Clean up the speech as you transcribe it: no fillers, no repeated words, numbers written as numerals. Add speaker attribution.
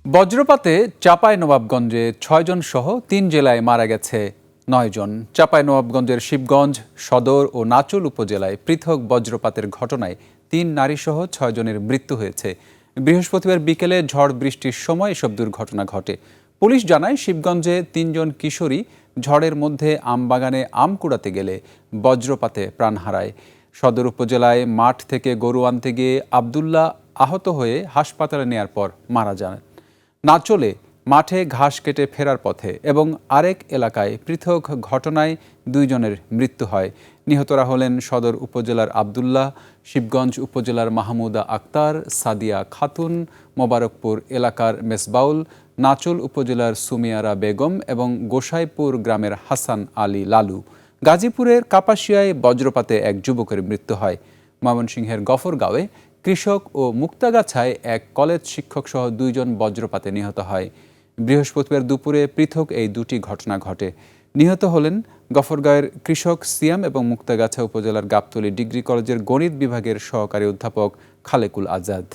Speaker 1: বজ্রপাতে চাঁপাইনবাবগঞ্জে ৬ জন সহ ৩ জেলায় মারা গেছে ৯ জন। চাঁপাইনবাবগঞ্জের শিবগঞ্জ সদর ও নাচুল উপজেলায় পৃথক বজ্রপাতের ঘটনায় ৩ নারীসহ ৬ জনের মৃত্যু হয়েছে। বৃহস্পতিবার বিকেলে ঝড় বৃষ্টির সময় এসব দুর্ঘটনা ঘটে। পুলিশ জানায়, শিবগঞ্জে ৩ জন কিশোরী ঝড়ের মধ্যে আমবাগানে আম কুড়াতে গেলে বজ্রপাতে প্রাণ হারায়। সদর উপজেলায় মাঠ থেকে গরু আনতে গিয়ে আবদুল্লাহ আহত হয়ে হাসপাতালে নেয়ার পর মারা যান। নাচলে মাঠে ঘাস কেটে ফেরার পথে এবং আরেক এলাকায় পৃথক ঘটনায় 2 জনের মৃত্যু হয়। নিহতরা হলেন সদর উপজেলার আবদুল্লাহ, শিবগঞ্জ উপজেলার মাহমুদা আক্তার, সাদিয়া খাতুন, মোবারকপুর এলাকার মেসবাউল, নাচল উপজেলার সুমিয়ারা বেগম এবং গোসাইপুর গ্রামের হাসান আলী লালু। গাজীপুরের কাপাসিয়ায় বজ্রপাতে এক যুবকের মৃত্যু হয়। ময়মনসিংহের গফরগাঁওয়ে কৃষক ও মুক্তাগাছায় এক কলেজ শিক্ষকসহ 2 জন বজ্রপাতে নিহত হয়। বৃহস্পতিবার দুপুরে পৃথক এই দুটি ঘটনা ঘটে। নিহত হলেন গফরগাঁওয়ের কৃষক সিয়াম এবং মুক্তাগাছা উপজেলার গাবতলী ডিগ্রি কলেজের গণিত বিভাগের সহকারী অধ্যাপক খালেকুল আজাদ।